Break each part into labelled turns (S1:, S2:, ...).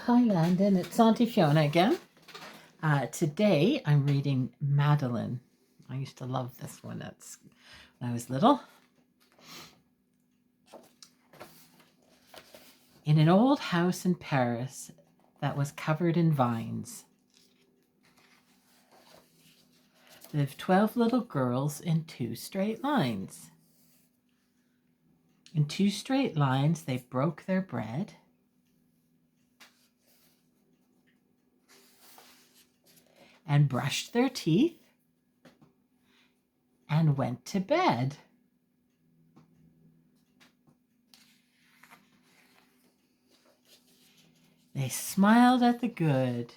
S1: Hi Landon, it's Auntie Fiona again. Today I'm reading Madeline. I used to love this one when I was little. In an old house in Paris that was covered in vines lived 12 little girls in 2 straight lines. In 2 straight lines they broke their bread and brushed their teeth and went to bed. They smiled at the good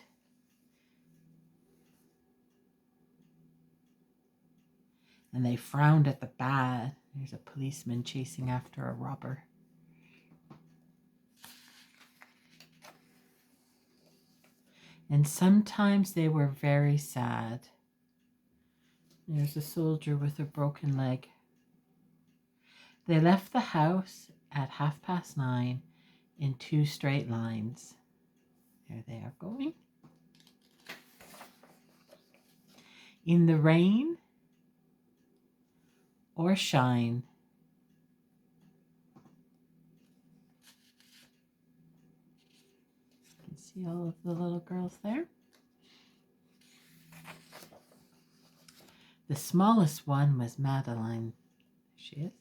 S1: and they frowned at the bad. There's a policeman chasing after a robber. And sometimes they were very sad. There's a soldier with a broken leg. They left the house at 9:30 in 2 straight lines. There they are going. In the rain or shine. You can see all of the little girls there. The smallest one was Madeline. There she is.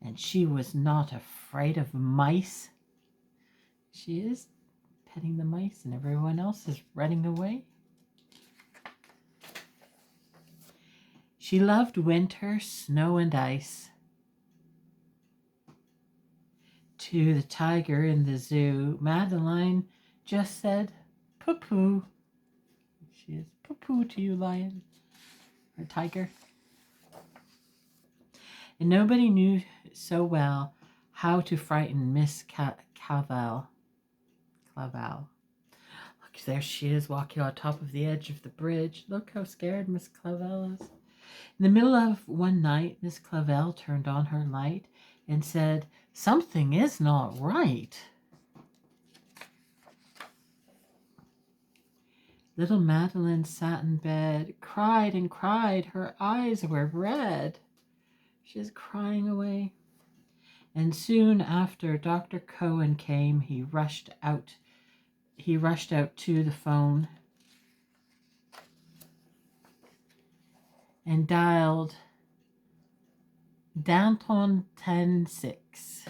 S1: And she was not afraid of mice. She is petting the mice and everyone else is running away. She loved winter, snow, and ice. To the tiger in the zoo, Madeline just said, "Poo-poo." She is poo-poo to you, lion or tiger. And nobody knew so well how to frighten Miss Clavel. Look, there she is walking on top of the edge of the bridge. Look how scared Miss Clavel is. In the middle of one night, Miss Clavel turned on her light and said, "Something is not right." Little Madeline sat in bed, cried and cried. Her eyes were red. She's crying away. And soon after Dr. Cohen came, he rushed out to the phone and dialed Danton 106.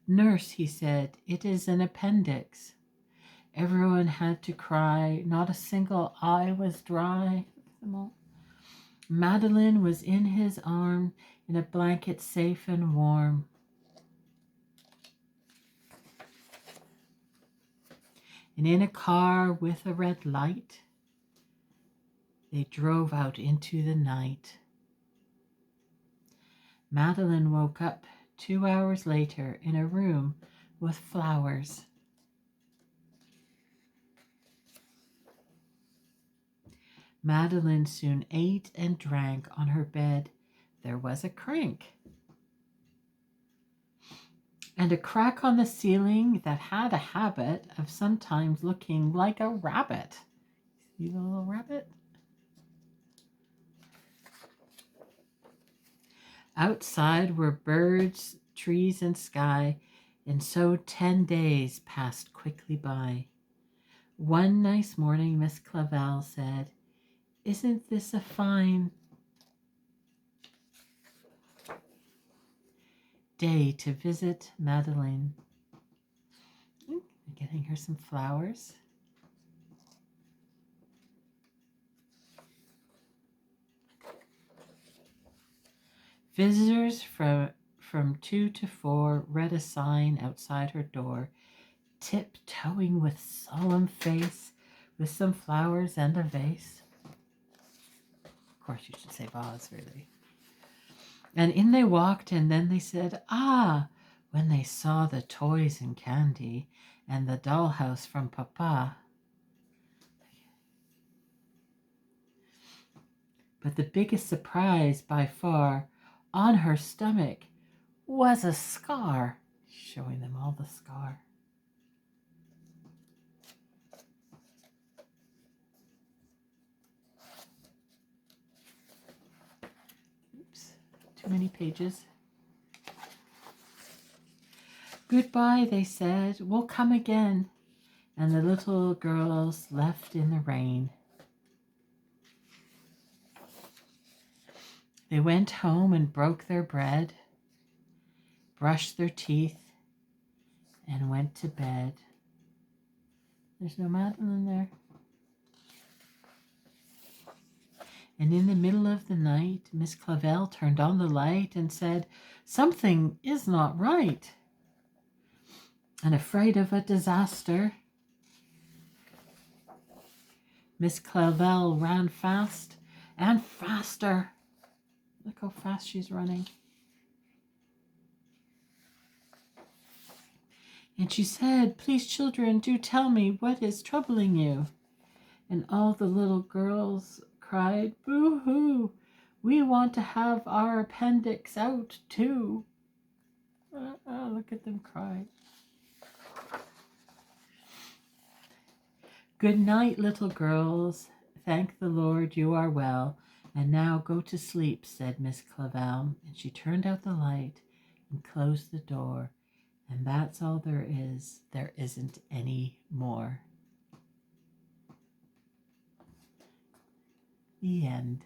S1: "Nurse," he said, "it is an appendix." Everyone had to cry. Not a single eye was dry. Madeline was in his arm, in a blanket safe and warm. And in a car with a red light, they drove out into the night. Madeline woke up 2 hours later in a room with flowers. Madeline soon ate and drank. On her bed there was a crank and a crack on the ceiling that had a habit of sometimes looking like a rabbit. See the little rabbit? Outside were birds, trees, and sky, and so 10 days passed quickly by. One nice morning, Miss Clavel said, "Isn't this a fine day to visit Madeline?" Getting her some flowers. Visitors from 2 to 4 read a sign outside her door, tiptoeing with solemn face, with some flowers and a vase. Of course, you should say vase, really. And in they walked, and then they said, "Ah," when they saw the toys and candy and the dollhouse from Papa. But the biggest surprise by far, on her stomach was a scar, showing them all the scar. too many pages. Goodbye, they said. We'll come again. And the little girls left in the rain. They went home and broke their bread, brushed their teeth, and went to bed. There's no Madeline there. And in the middle of the night, Miss Clavel turned on the light and said, "Something is not right." And afraid of a disaster, Miss Clavel ran fast and faster. Look how fast she's running. And she said, "Please, children, do tell me what is troubling you." And all the little girls cried, "Boo-hoo! We want to have our appendix out too." Look at them cry. "Good night, little girls. Thank the Lord you are well. And now go to sleep," said Miss Clavel. And she turned out the light and closed the door. And that's all there is. There isn't any more. The end.